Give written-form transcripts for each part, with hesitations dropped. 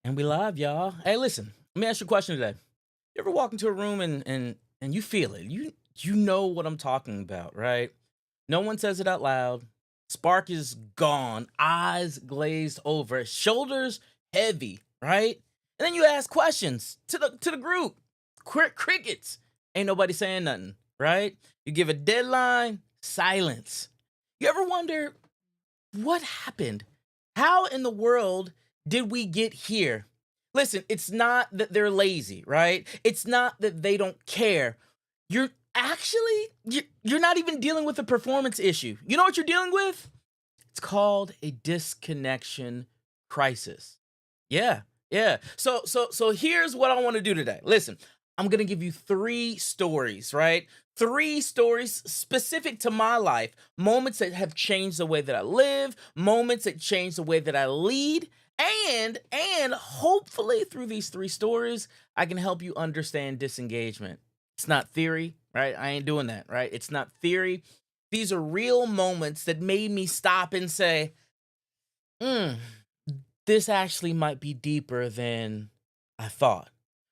And we live, y'all. Hey, listen, let me ask you a question today. You ever walk into a room and you feel it? You know what I'm talking about, right? No one says it out loud. Spark is gone, eyes glazed over, shoulders heavy, right? And then you ask questions to the group. Crickets. Ain't nobody saying nothing, right? You give a deadline, silence. You ever wonder what happened? How in the world did we get here? Listen, it's not that they're lazy, right? It's not that they don't care. You're you're not even dealing with a performance issue. You know what you're dealing with? It's called a disconnection crisis. Yeah, yeah. So here's what I want to do today. Listen, I'm gonna give you three stories, right? Three stories specific to my life, moments that have changed the way that I live, moments that changed the way that I lead, and hopefully through these three stories, I can help you understand disengagement. It's not theory, right? I ain't doing that, right? It's not theory. These are real moments that made me stop and say, "Hmm, this actually might be deeper than I thought."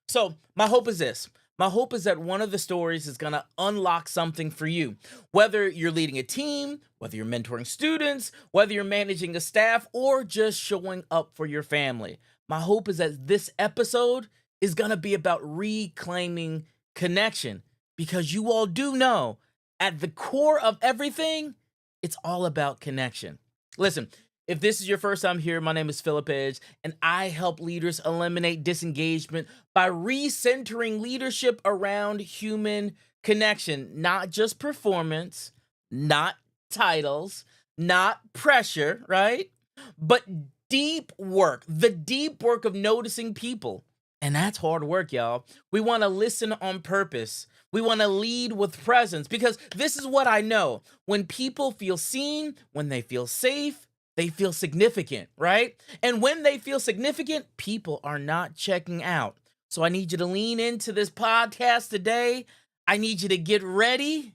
So, my hope is this. My hope is that one of the stories is going to unlock something for you. Whether you're leading a team, whether you're mentoring students, whether you're managing a staff, or just showing up for your family. My hope is that this episode is going to be about reclaiming connection because you all do know at the core of everything, it's all about connection. Listen, if this is your first time here, my name is Phillip Edge, and I help leaders eliminate disengagement by recentering leadership around human connection, not just performance, not titles, not pressure, right? But deep work, the deep work of noticing people. And that's hard work, y'all. We want to listen on purpose. We want to lead with presence because this is what I know. When people feel seen, when they feel safe, they feel significant, right? And when they feel significant, people are not checking out. So I need you to lean into this podcast today. I need you to get ready.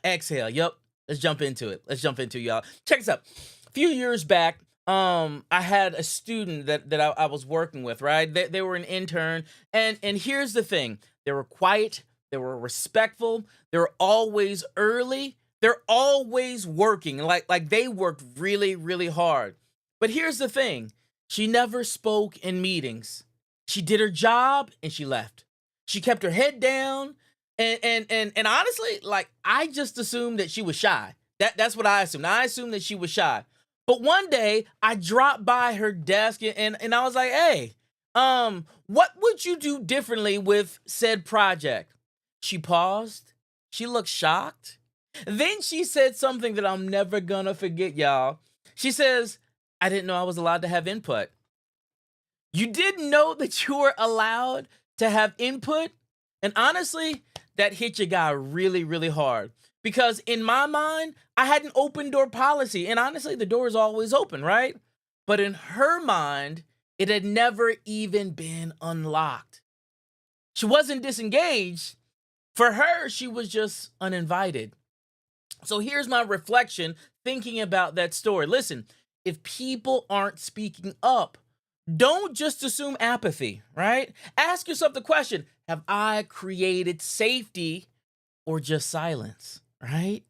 Exhale. Yep. Let's jump into it. Let's jump into it, y'all. Check this out. A few years back, I had a student that I was working with, right? They were an intern, and here's the thing: they were quiet, they were respectful, they were always early, they're always working, like they worked really, really hard. But here's the thing: she never spoke in meetings. She did her job and she left. She kept her head down, and honestly, like I just assumed that she was shy. That's what I assumed. I assumed that she was shy. But one day I dropped by her desk and I was like, hey, what would you do differently with said project? She paused. She looked shocked. Then she said something that I'm never gonna forget, y'all. She says, I didn't know I was allowed to have input. You didn't know that you were allowed to have input? And honestly, that hit your guy really, really hard. Because in my mind, I had an open door policy. And honestly, the door is always open, right? But in her mind, it had never even been unlocked. She wasn't disengaged. For her, she was just uninvited. So here's my reflection thinking about that story. Listen, if people aren't speaking up, don't just assume apathy, right? Ask yourself the question, have I created safety or just silence, right?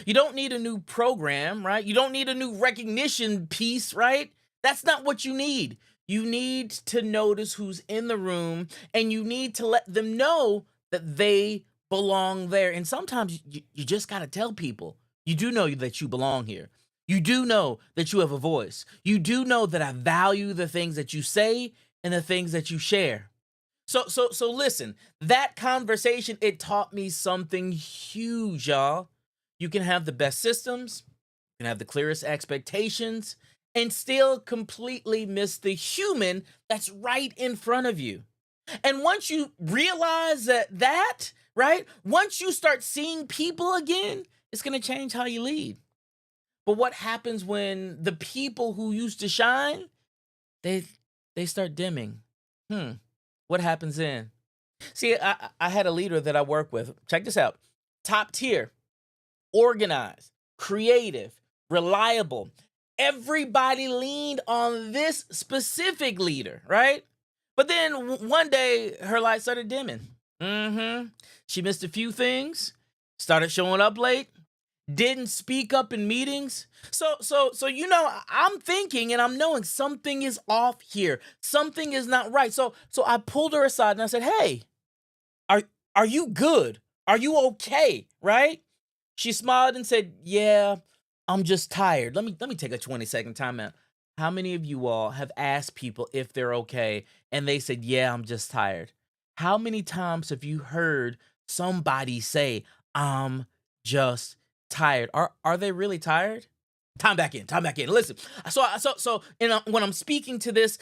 You don't need a new program, right? You don't need a new recognition piece, right? That's not what you need. You need to notice who's in the room and you need to let them know that they belong there. And sometimes you just got to tell people you do know that you belong here. You do know that you have a voice. You do know that I value the things that you say and the things that you share. So listen, that conversation, it taught me something huge, y'all. You can have the best systems, you can have the clearest expectations, and still completely miss the human that's right in front of you. And once you realize that, right? Once you start seeing people again, it's going to change how you lead. But what happens when the people who used to shine, they they start dimming? Hmm. What happens then? See, I had a leader that I work with. Check this out. Top tier, organized, creative, reliable. everybody leaned on this specific leader, right? But then one day her light started dimming. She missed a few things, started showing up late, didn't speak up in meetings. So I'm thinking and I'm knowing something is off here. Something is not right. So I pulled her aside and I said, "Hey, are are you good? Are you okay?" Right? She smiled and said, "Yeah, I'm just tired." Let me take a 20-second timeout. How many of you all have asked people if they're okay and they said, "Yeah, I'm just tired"? How many times have you heard somebody say, "I'm just tired"? Are they really tired? Time back in. Time back in. Listen. When I'm speaking to this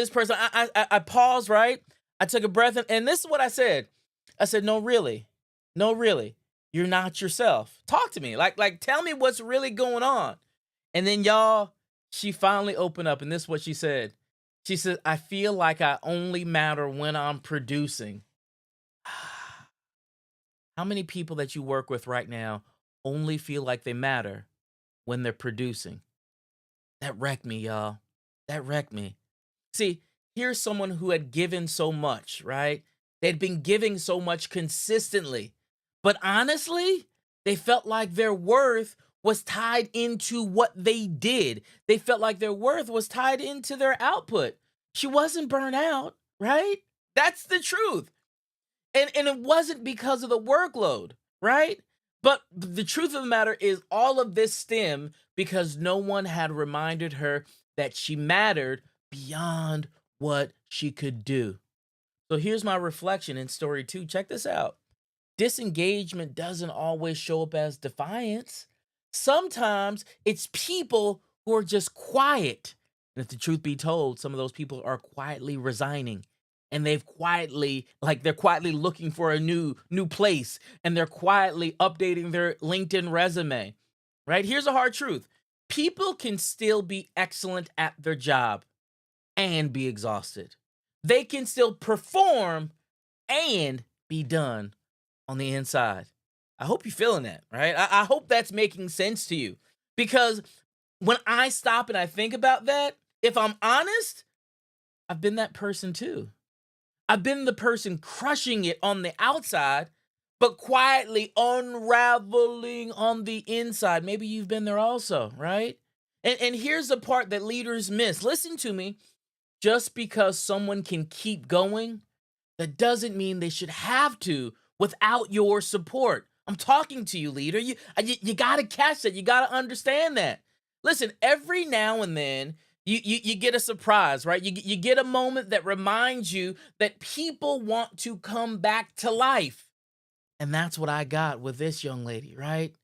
person, I paused, right? I took a breath, and this is what I said. I said, "No, really, no, really, you're not yourself. Talk to me. Like, tell me what's really going on." And then, y'all, she finally opened up, and this is what she said. She said, "I feel like I only matter when I'm producing." How many people that you work with right now only feel like they matter when they're producing? That wrecked me, y'all. That wrecked me. See, here's someone who had given so much, right? They'd been giving so much consistently. But honestly, they felt like their worth was tied into what they did. They felt like their worth was tied into their output. She wasn't burnt out, right? That's the truth. And it wasn't because of the workload, right? But the truth of the matter is all of this stemmed because no one had reminded her that she mattered beyond what she could do. So here's my reflection in story 2. Check this out. Disengagement doesn't always show up as defiance. Sometimes it's people who are just quiet. And if the truth be told, some of those people are quietly resigning. And they're quietly looking for a new place, and they're quietly updating their LinkedIn resume. Right? Here's a hard truth. People can still be excellent at their job and be exhausted. They can still perform and be done on the inside. I hope you're feeling that, right? I hope that's making sense to you. Because when I stop and I think about that, if I'm honest, I've been that person too. I've been the person crushing it on the outside, but quietly unraveling on the inside. Maybe you've been there also, right? And here's the part that leaders miss. Listen to me. Just because someone can keep going, that doesn't mean they should have to without your support. I'm talking to you, leader. You got to catch that. You got to understand that. Listen, every now and then, you get a surprise, right? You get a moment that reminds you that people want to come back to life. And that's what I got with this young lady, right?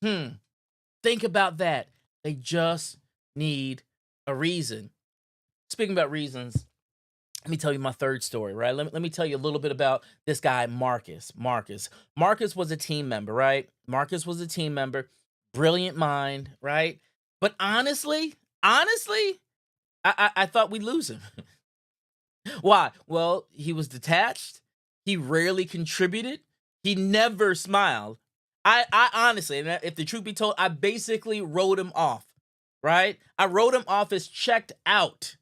Think about that. They just need a reason. Speaking about reasons, let me tell you my third story, right? Let me tell you a little bit about this guy, Marcus. Marcus was a team member, right? Marcus was a team member, brilliant mind, right? But honestly, I thought we'd lose him. Why? Well, he was detached. He rarely contributed. He never smiled. I honestly, and if the truth be told, I basically wrote him off, right? I wrote him off as checked out.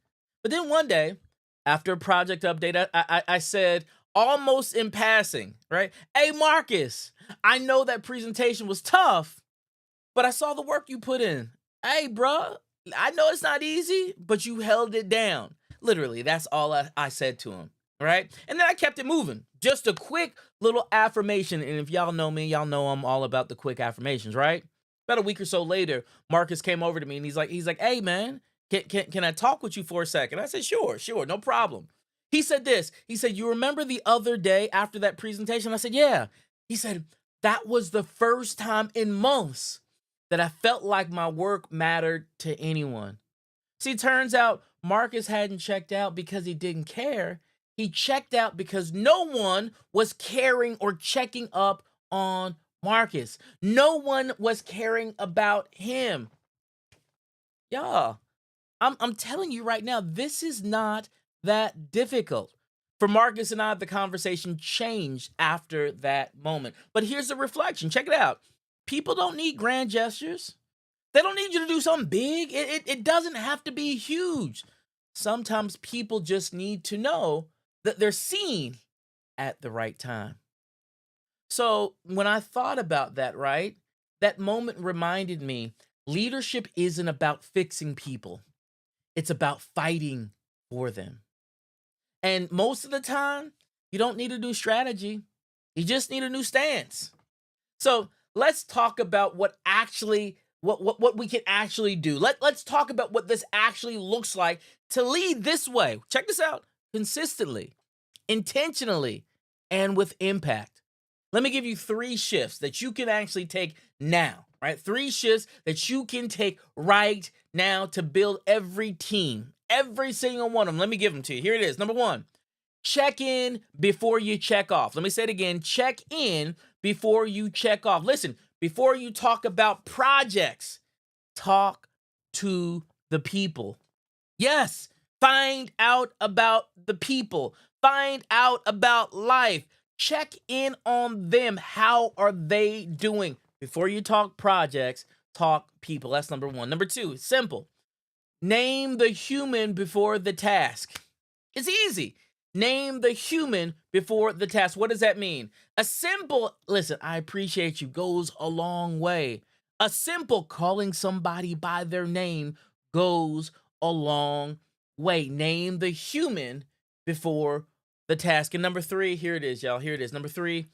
But then one day, after a project update, I said, almost in passing, right? "Hey, Marcus, I know that presentation was tough, but I saw the work you put in. Hey, bruh, I know it's not easy, but you held it down." Literally, that's all I said to him, right? And then I kept it moving. Just a quick little affirmation. And if y'all know me, y'all know I'm all about the quick affirmations, right? About a week or so later, Marcus came over to me and he's like, "Hey, man, can I talk with you for a second?" I said, sure, no problem. He said this. He said, "You remember the other day after that presentation?" I said, "Yeah." He said, "That was the first time in months that I felt like my work mattered to anyone." See, turns out Marcus hadn't checked out because he didn't care. He checked out because no one was caring or checking up on Marcus. No one was caring about him. Y'all, I'm telling you right now, this is not that difficult. For Marcus and I, the conversation changed after that moment. But here's the reflection. Check it out. People don't need grand gestures. They don't need you to do something big. It doesn't have to be huge. Sometimes people just need to know that they're seen at the right time. So when I thought about that, right, that moment reminded me leadership isn't about fixing people, it's about fighting for them. And most of the time, you don't need a new strategy, you just need a new stance. So let's talk about what we can actually do. Let's talk about what this actually looks like to lead this way. Check this out: consistently, intentionally, and with impact. Let me give you 3 shifts that you can actually take now, right? 3 shifts that you can take right now to build every team, every single one of them. Let me give them to you. Here it is. Number 1, check in before you check off. Let me say it again. Check in before you check off. Listen, before you talk about projects, talk to the people. Yes, find out about the people. Find out about life. Check in on them. How are they doing? Before you talk projects, talk people. That's number 1. Number 2, simple. Name the human before the task. It's easy. Name the human before the task. What does that mean? A simple, listen, I appreciate you, goes a long way. A simple calling somebody by their name goes a long way. Name the human before the task. And number 3, here it is, y'all. Here it is. Number 3,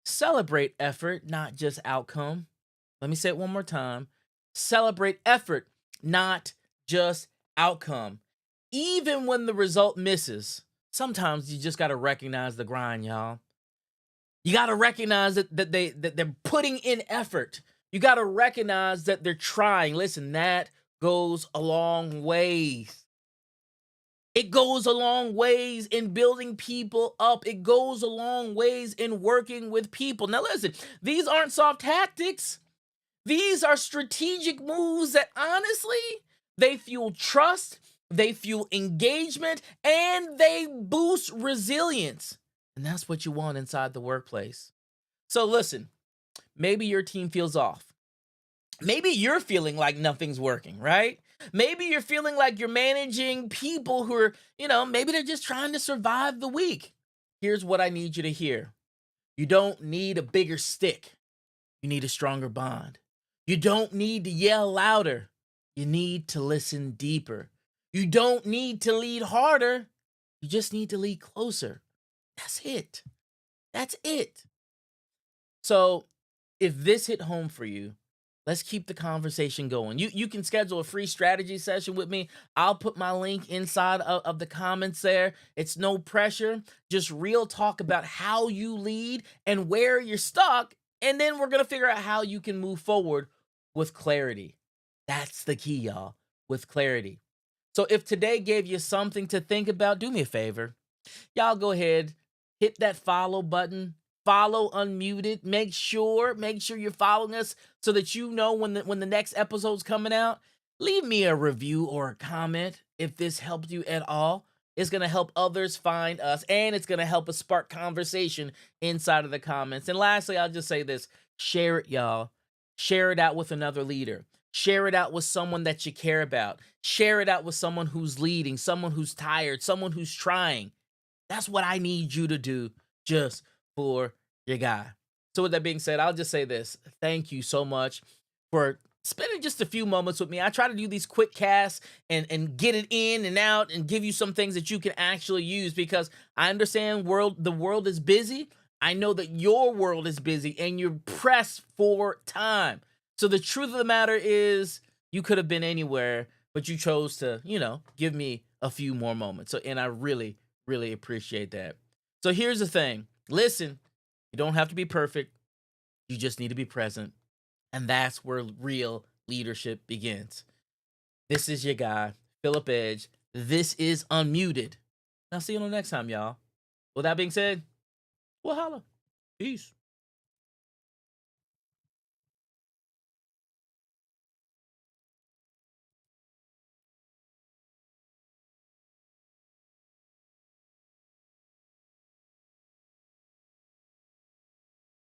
celebrate effort, not just outcome. Let me say it one more time. Celebrate effort, not just outcome. Even when the result misses, sometimes you just got to recognize the grind, y'all. You got to recognize that they're putting in effort. You got to recognize that they're trying. Listen, that goes a long ways. It goes a long ways in building people up. It goes a long ways in working with people. Now listen, these aren't soft tactics. These are strategic moves that honestly, they fuel trust, they fuel engagement, and they boost resilience. And that's what you want inside the workplace. So listen, maybe your team feels off. Maybe you're feeling like nothing's working, right? Maybe you're feeling like you're managing people who are, maybe they're just trying to survive the week. Here's what I need you to hear. You don't need a bigger stick. You need a stronger bond. You don't need to yell louder. You need to listen deeper. You don't need to lead harder. You just need to lead closer. That's it. That's it. So if this hit home for you, let's keep the conversation going. You can schedule a free strategy session with me. I'll put my link inside of the comments there. It's no pressure, just real talk about how you lead and where you're stuck. And then we're going to figure out how you can move forward with clarity. That's the key, y'all, with clarity. So if today gave you something to think about, do me a favor. Y'all go ahead, hit that follow button. Follow UnMuted. Make sure you're following us so that you know when the next episode's coming out. Leave me a review or a comment if this helped you at all. It's going to help others find us, and it's going to help us spark conversation inside of the comments. And lastly, I'll just say this. Share it, y'all. Share it out with another leader. Share it out with someone that you care about. Share it out with someone who's leading, someone who's tired, someone who's trying. That's what I need you to do just for your guy. So with that being said, I'll just say this. Thank you so much for spending just a few moments with me. I try to do these quick casts and get it in and out and give you some things that you can actually use, because I understand the world is busy. I know that your world is busy and you're pressed for time. So the truth of the matter is you could have been anywhere, but you chose to, give me a few more moments. So, and I really, really appreciate that. So here's the thing. Listen, you don't have to be perfect. You just need to be present. And that's where real leadership begins. This is your guy, Phillip Edge. This is UnMuted. I'll see you on the next time, y'all. With that being said, we'll holla. Peace.